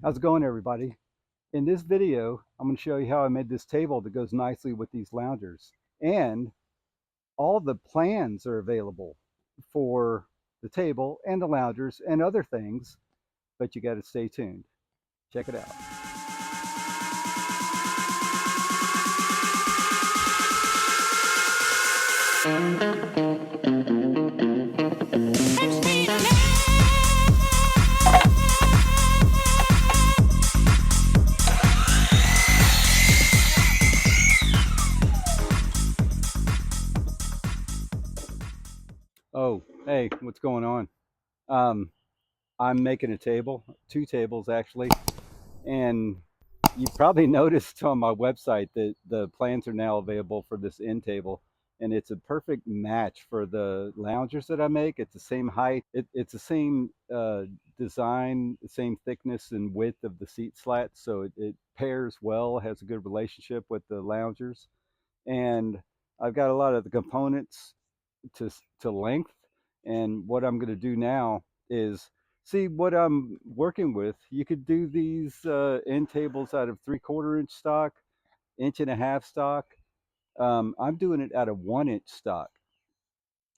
How's it going, everybody? In this video, I'm going to show you how I made this table that goes nicely with these loungers. And all the plans are available for the table and the loungers and other things, but you got to stay tuned. Check it out. Oh, hey, what's going on? Um, I'm making a table, two tables actually, and you probably noticed on my website that the plans are now available for this end table, and it's a perfect match for the loungers that I make. It's the same height, it's the same design, the same thickness and width of the seat slats, so it pairs well, has a good relationship with the loungers. And I've got a lot of the components to length. And what I'm going to do now is see what I'm working with. You could do these end tables out of 3/4 inch stock, inch and a half stock. I'm doing it out of 1 inch stock.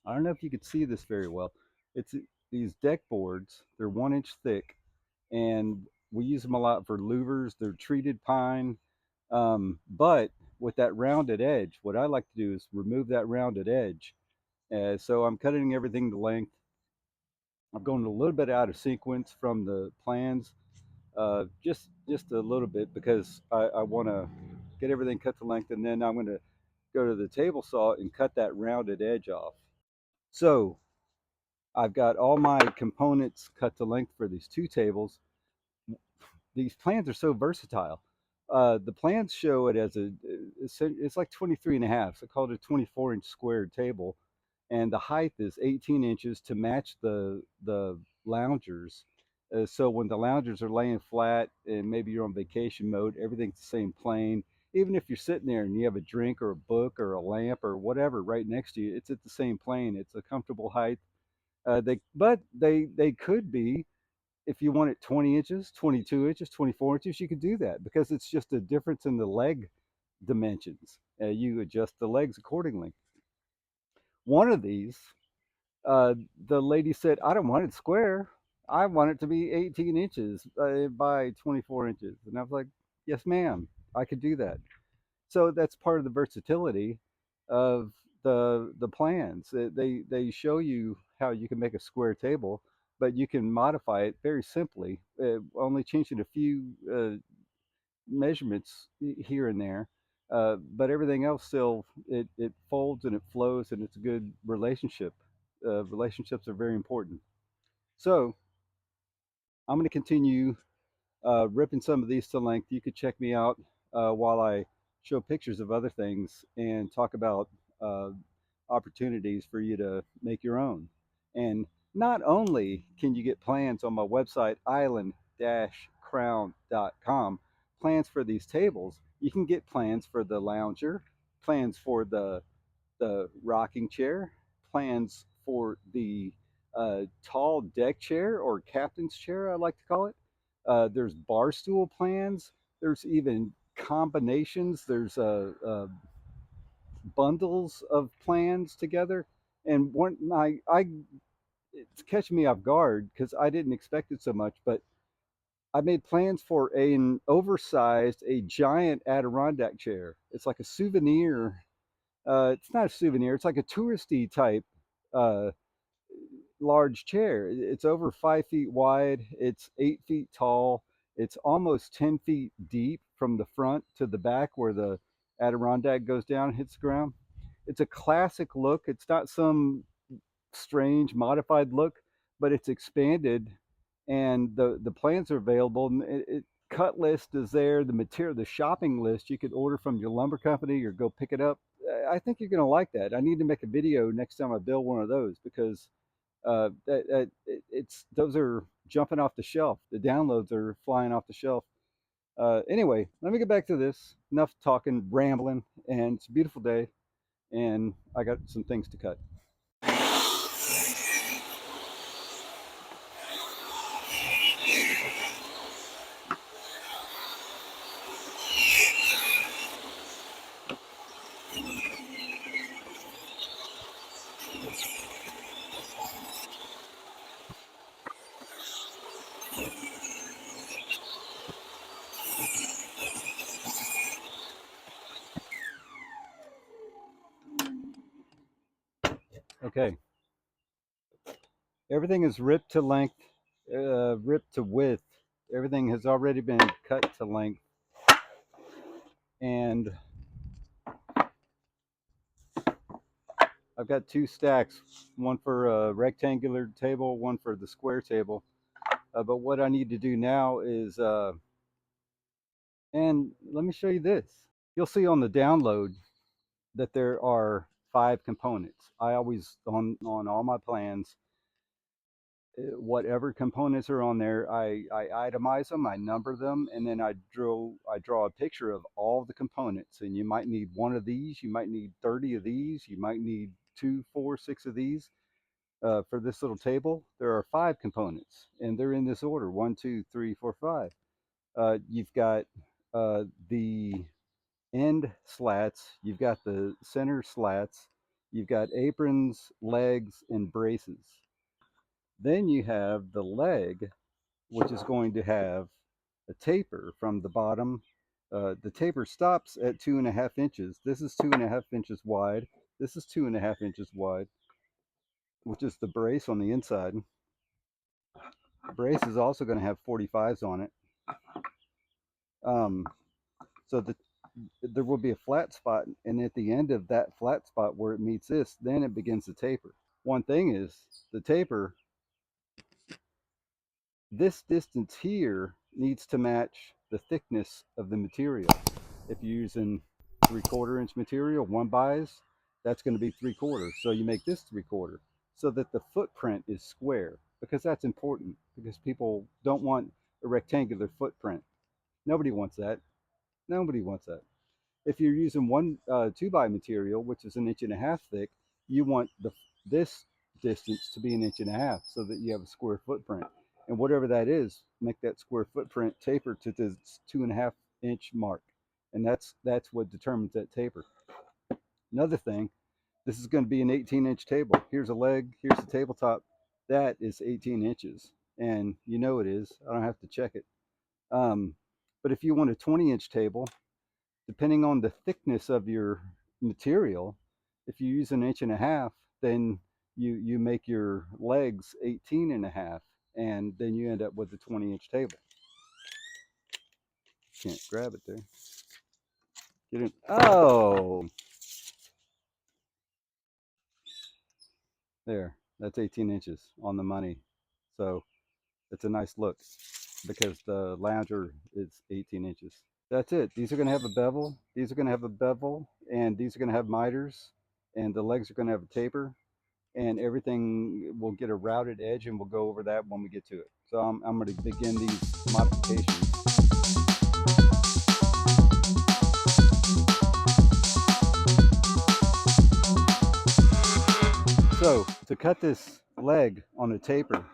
I don't know if you could see this very well. It's these deck boards. They're 1 inch thick, and we use them a lot for louvers. They're treated pine, but with that rounded edge, what I like to do is remove that rounded edge. So I'm cutting everything to length. I'm going a little bit out of sequence from the plans, just a little bit because I want to get everything cut to length, and then I'm going to go to the table saw and cut that rounded edge off. So I've got all my components cut to length for these two tables. These plans are so versatile. The plans show it as it's like 23 and a half. So I call it a 24-inch squared table, and the height is 18 inches to match the loungers. So when the loungers are laying flat and maybe you're on vacation mode, everything's the same plane. Even if you're sitting there and you have a drink or a book or a lamp or whatever right next to you, it's at the same plane. It's a comfortable height. But they could be, if you want it 20 inches, 22 inches, 24 inches, you could do that because it's just a difference in the leg dimensions. You adjust the legs accordingly. One of these, uh, the lady said, I don't want it square. I want it to be 18 inches by 24 inches. And I was like, yes, ma'am, I could do that. So that's part of the versatility of the plans. They show you how you can make a square table, but you can modify it very simply, only changing a few measurements here and there. But everything else still it folds and it flows, and it's a good relationship. Relationships are very important. So I'm going to continue ripping some of these to length. You could check me out while I show pictures of other things and talk about uh, opportunities for you to make your own. And not only can you get plans on my website, island-crown.com, plans for these tables, you can get plans for the lounger, plans for the rocking chair, plans for the tall deck chair or captain's chair, I like to call it. There's bar stool plans. There's even combinations. There's bundles of plans together. And one, it's catching me off guard because I didn't expect it so much, but I made plans for an oversized, a giant Adirondack chair. It's like a souvenir. It's not a souvenir. It's like a touristy type uh, large chair. It's over 5 feet wide. It's 8 feet tall. It's almost 10 feet deep from the front to the back where the Adirondack goes down and hits the ground. It's a classic look. It's not some strange modified look, but it's expanded, and the plans are available. And cut list is there. The material, the shopping list, you could order from your lumber company or go pick it up. I think you're going to like that. I need to make a video next time I build one of those because it's those are jumping off the shelf. The downloads are flying off the shelf. Anyway, let me get back to this. Enough talking, rambling, and it's a beautiful day, and I got some things to cut. Okay, everything is ripped to length, ripped to width. Everything has already been cut to length, and I've got two stacks, one for a rectangular table, one for the square table. But what I need to do now is, and let me show you this. You'll see on the download that there are 5 components. I always, on all my plans, whatever components are on there, I itemize them, I number them, and then I draw a picture of all the components. And you might need one of these, you might need 30 of these, you might need 2, 4, 6 of these. For this little table, there are 5 components, and they're in this order: 1, 2, 3, 4, 5. You've got the end slats, you've got the center slats, you've got aprons, legs, and braces. Then you have the leg, which is going to have a taper from the bottom. The taper stops at 2.5 inches. This is 2.5 inches wide. This is 2.5 inches wide, which is the brace on the inside. The brace is also going to have 45s on it. Um, so there will be a flat spot, and at the end of that flat spot where it meets this, then it begins to taper. One thing is the taper, this distance here needs to match the thickness of the material. If you're using 3/4 inch material, 1/2, that's going to be 3/4. So you make this 3/4 so that the footprint is square, because that's important, because people don't want a rectangular footprint. Nobody wants that. Nobody wants that. If you're using 2x material, which is 1.5 inches thick, you want this distance to be 1.5 inches so that you have a square footprint. And whatever that is, make that square footprint taper to the 2.5 inch mark. And that's what determines that taper. Another thing, this is going to be an 18-inch table. Here's a leg, here's the tabletop. That is 18 inches. And you know it is. I don't have to check it. But if you want a 20-inch table, depending on the thickness of your material, if you use 1.5 inches, then you make your legs 18.5, and then you end up with a 20-inch table. Can't grab it there. Get it. Oh, there. That's 18 inches on the money. So it's a nice look because the lounger is 18 inches. That's it. These are going to have a bevel. These are going to have a bevel, and these are going to have miters, and the legs are going to have a taper, and everything will get a routed edge, and we'll go over that when we get to it. So I'm going to begin these modifications. So to cut this leg on a taper,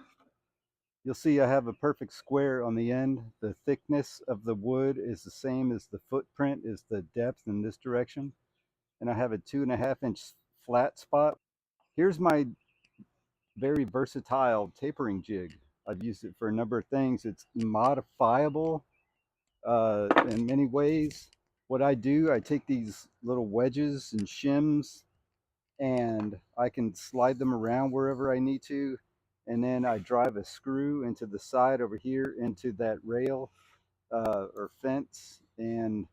you'll see I have a perfect square on the end. The thickness of the wood is the same as the footprint, is the depth in this direction. And I have a 2.5 inch flat spot. Here's my very versatile tapering jig. I've used it for a number of things. It's modifiable in many ways. What I do, I take these little wedges and shims, and I can slide them around wherever I need to. And then I drive a screw into the side over here into that rail or fence, and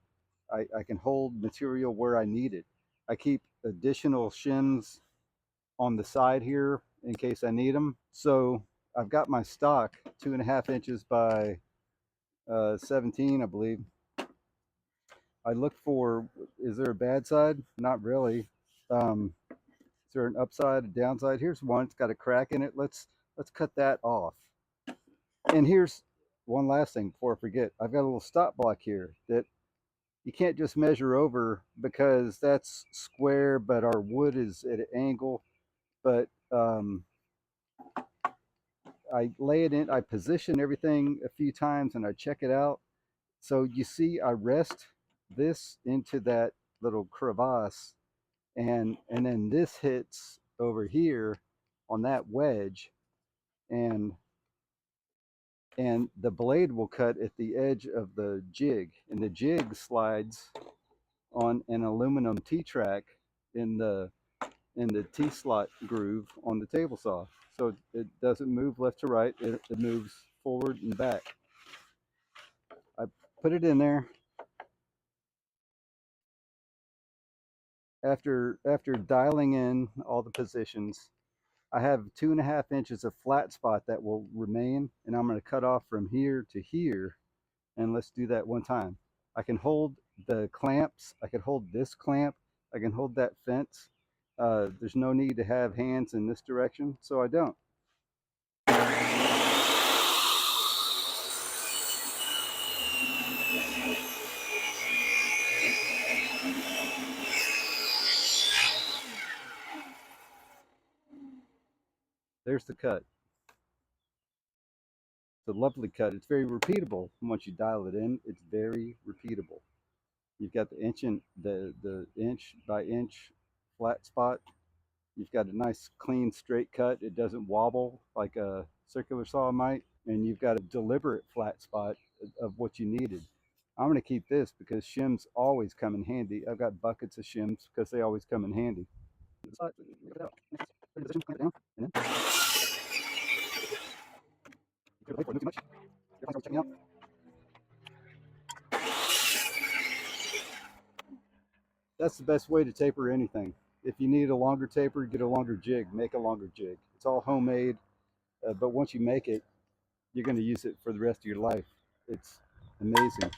I can hold material where I need it. I keep additional shims on the side here in case I need them. So I've got my stock 2.5 inches by 17, I believe. I look for, is there a bad side? Not really. Is there an upside, a downside? Here's one. It's got a crack in it. Let's cut that off. And here's one last thing before I forget. I've got a little stop block here that you can't just measure over because that's square, but our wood is at an angle. But I lay it in, I position everything a few times, and I check it out. So you see, I rest this into that little crevasse, and then this hits over here on that wedge, and the blade will cut at the edge of the jig, and the jig slides on an aluminum T-track in the in the T-slot groove on the table saw. So it doesn't move left to right, it moves forward and back. I put it in there. After dialing in all the positions, I have 2.5 inches of flat spot that will remain, and I'm going to cut off from here to here. And let's do that one time. I can hold the clamps. I can hold this clamp. I can hold that fence. There's no need to have hands in this direction, so I don't. There's the cut. It's a lovely cut. It's very repeatable. Once you dial it in, it's very repeatable. You've got the inch by inch flat spot. You've got a nice clean straight cut. It doesn't wobble like a circular saw might, and you've got a deliberate flat spot of what you needed. I'm going to keep this because shims always come in handy. I've got buckets of shims because they always come in handy. That's the best way to taper anything. If you need a longer taper, get a longer jig. Make a longer jig. It's all homemade, but once you make it, you're going to use it for the rest of your life. It's amazing.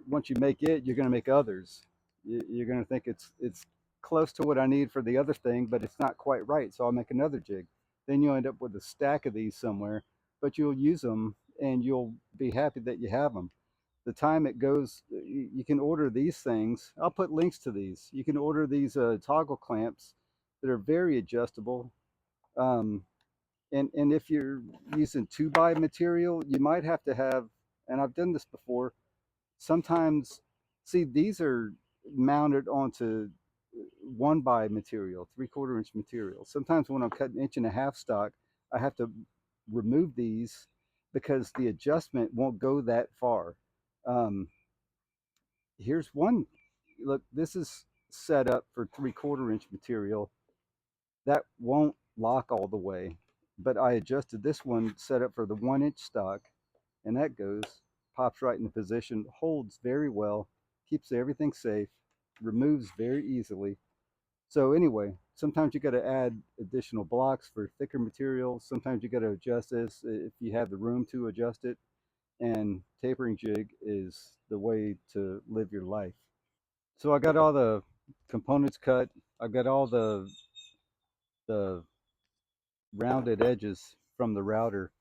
Once you make it, you're going to make others. You're going to think it's close to what I need for the other thing, but it's not quite right. So I'll make another jig. Then you'll end up with a stack of these somewhere, but you'll use them and you'll be happy that you have them. The time it goes, you can order these things. I'll put links to these. You can order these toggle clamps that are very adjustable. Um, and if you're using 2x material, you might have to have, and I've done this before, sometimes, see, these are mounted onto 1x material, 3/4 inch material. Sometimes when I'm cutting 1.5 inch stock, I have to remove these because the adjustment won't go that far. Um, Here's one. Look, this is set up for 3/4 inch material. That won't lock all the way, but I adjusted this one set up for the 1 inch stock, and that goes, pops right into position, holds very well, keeps everything safe, removes very easily. So anyway, sometimes you got to add additional blocks for thicker materials. Sometimes you got to adjust this if you have the room to adjust it. And tapering jig is the way to live your life. So I got all the components cut. I got all the rounded edges from the router.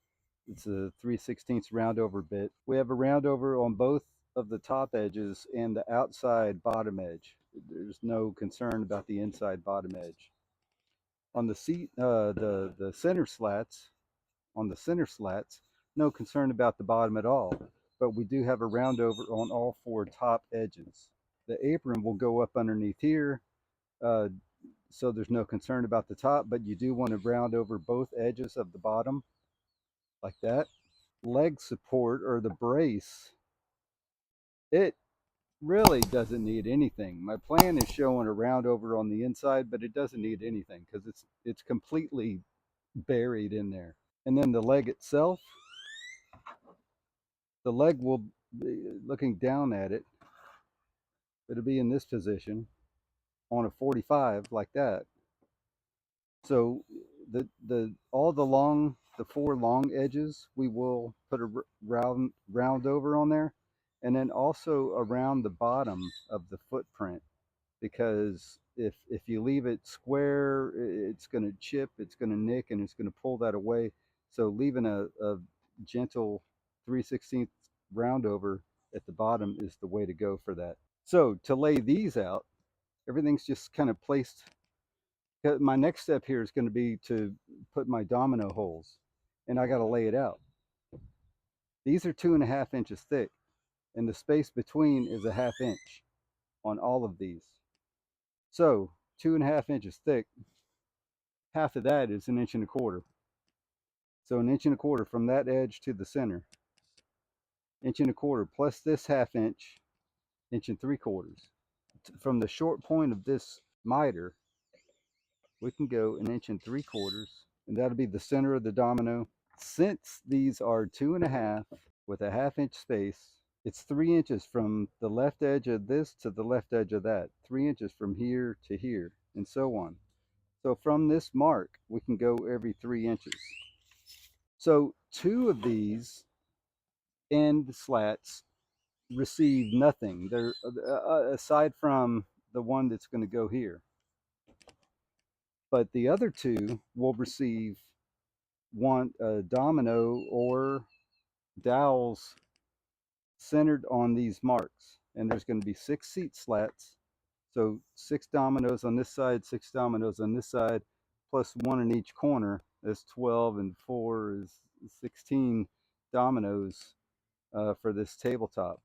It's a 3/16 round over bit. We have a round over on both of the top edges and the outside bottom edge. There's no concern about the inside bottom edge. On the seat, the center slats, on the center slats, no concern about the bottom at all. But we do have a round over on all 4 top edges. The apron will go up underneath here, uh, so there's no concern about the top, but you do want to round over both edges of the bottom like that. Leg support, or the brace, it really doesn't need anything. My plan is showing a round over on the inside, but it doesn't need anything because it's completely buried in there. And then the leg itself, the leg will be looking down at it. It'll be in this position on a 45 like that. So the all the 4 long edges, we will put a round over on there, and then also around the bottom of the footprint, because if you leave it square, it's going to chip, it's going to nick, and it's going to pull that away. So leaving a gentle 3/16 round over at the bottom is the way to go for that. So to lay these out, everything's just kind of placed. My next step here is going to be to put my domino holes, and I got to lay it out. These are 2.5 inches thick, and the space between is a 1/2 inch on all of these. So 2.5 inches thick, half of that is 1.25 inches. So 1.25 inches from that edge to the center, 1.25 inches plus this 1/2 inch, 1.75 inches. From the short point of this miter we can go 1.75 inches, and that'll be the center of the domino. Since these are 2.5 with a 1/2 inch space, it's 3 inches from the left edge of this to the left edge of that, 3 inches from here to here, and so on. So from this mark, we can go every 3 inches. So 2 of these end slats receive nothing. They're aside from the one that's going to go here. But the other 2 will receive one domino or dowels centered on these marks. And there's going to be 6 seat slats. So 6 dominoes on this side, 6 dominoes on this side, plus 1 in each corner. That's 12, and 4 is 16 dominoes for this tabletop.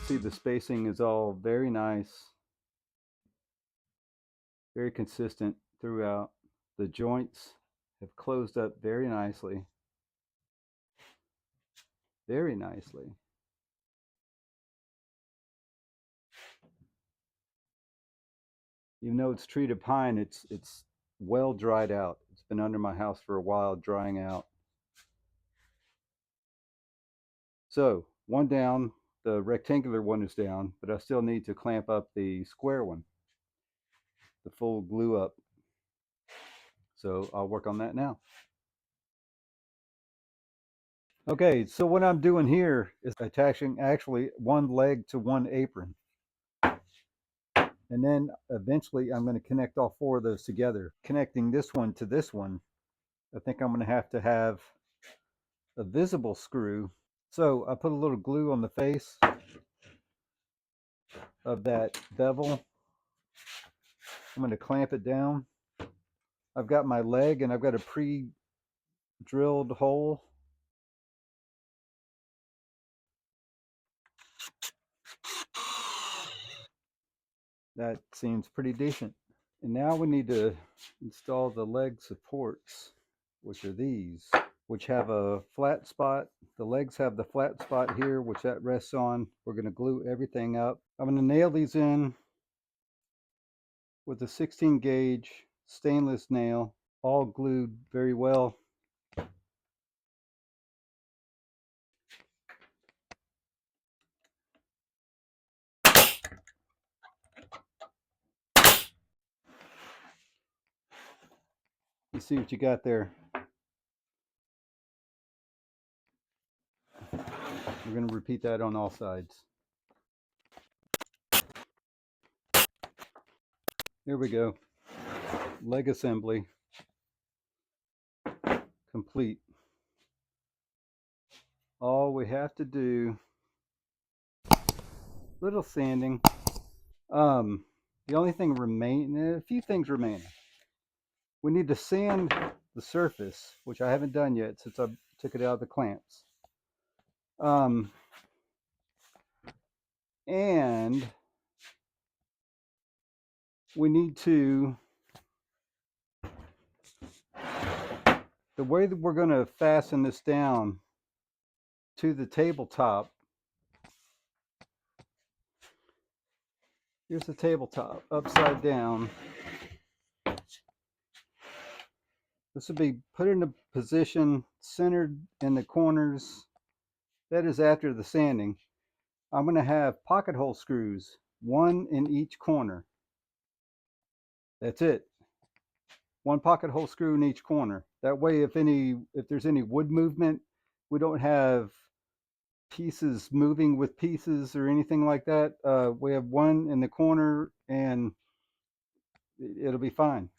See, the spacing is all very nice, very consistent throughout. The joints have closed up very nicely, very nicely. Even though it's treated pine, it's well dried out. It's been under my house for a while, drying out. So one down, the rectangular one is down, but I still need to clamp up the square one, the full glue up. So I'll work on that now. Okay, so what I'm doing here is attaching actually one leg to one apron. And then eventually I'm going to connect all 4 of those together. Connecting this one to this one, I think I'm going to have a visible screw. So I put a little glue on the face of that bevel. I'm going to clamp it down. I've got my leg and I've got a pre-drilled hole. That seems pretty decent. And now we need to install the leg supports, which are these, which have a flat spot. The legs have the flat spot here, which that rests on. We're going to glue everything up. I'm going to nail these in with a 16 gauge stainless nail, all glued very well. You see what you got there. We're going to repeat that on all sides. Here we go. Leg assembly complete. All we have to do, little sanding. The only thing remaining, a few things remaining. We need to sand the surface, which I haven't done yet since I took it out of the clamps. And we need to, the way that we're going to fasten this down to the tabletop, here's the tabletop upside down. This will be put in a position centered in the corners. That is after the sanding. I'm going to have pocket hole screws, one in each corner. That's it. One pocket hole screw in each corner. That way, if there's any wood movement, we don't have pieces moving with pieces or anything like that. We have one in the corner, and it'll be fine.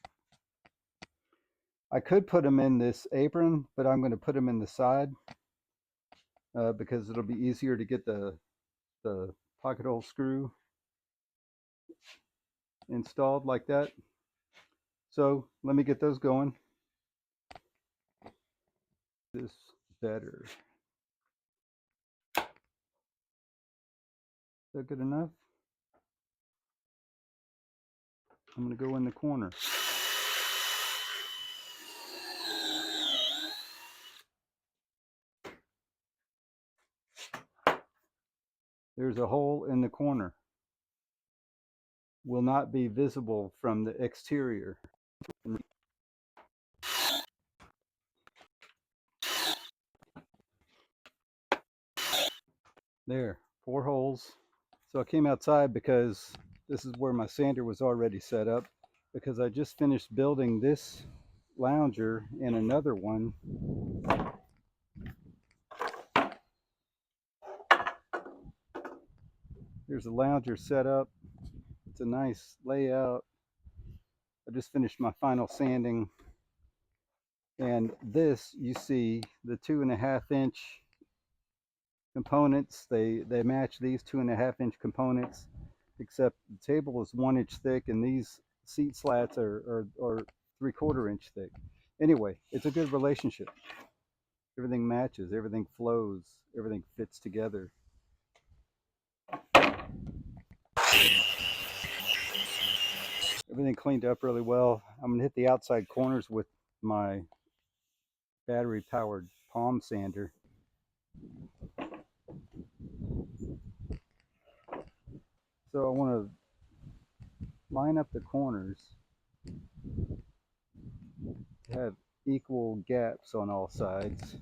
I could put them in this apron, but I'm going to put them in the side because it'll be easier to get the pocket hole screw installed like that. So let me get those going. This better. Is that good enough? I'm going to go in the corner. There's a hole in the corner. Will not be visible from the exterior. There, 4 holes. So I came outside because this is where my sander was already set up, because I just finished building this lounger and another one. There's a lounger set up. It's a nice layout. I just finished my final sanding. And this, you see, the 2.5-inch components, they match these 2.5-inch components, except the table is 1 inch thick and these seat slats are 3/4 inch thick. Anyway, it's a good relationship. Everything matches, everything flows, everything fits together. Everything cleaned up really well. I'm gonna hit the outside corners with my battery powered palm sander. So I want to line up the corners to have equal gaps on all sides.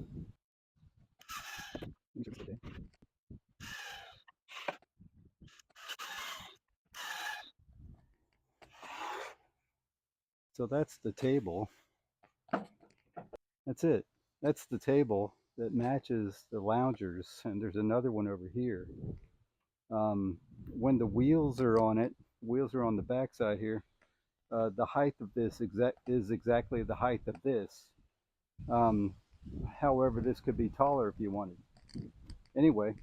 So that's the table. That's it. That's the table that matches the loungers, and there's another one over here. When the wheels are on it, wheels are on the back side here. The height of this is exactly the height of this. Um, However, this could be taller if you wanted. Anyway, it's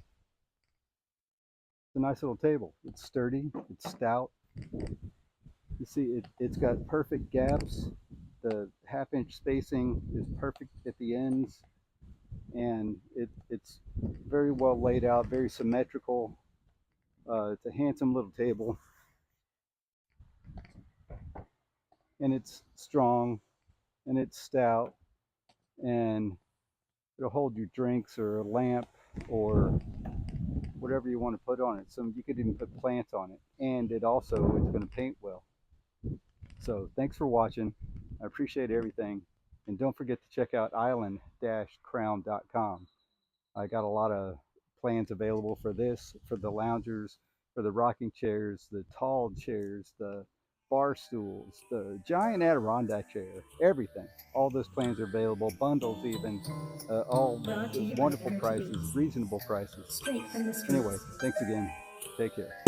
a nice little table. It's sturdy. It's stout. You see, it's got perfect gaps. The 1/2 inch spacing is perfect at the ends, and it's very well laid out, very symmetrical. It's a handsome little table, and it's strong, and it's stout, and it'll hold your drinks or a lamp or whatever you want to put on it. So you could even put plants on it, and it's going to paint well. So thanks for watching. I appreciate everything, and don't forget to check out island-crown.com. I got a lot of plans available for this, for the loungers, for the rocking chairs, the tall chairs, the bar stools, the giant Adirondack chair, everything. All those plans are available, bundles even, all wonderful prices, reasonable prices. Anyway, thanks again. Take care.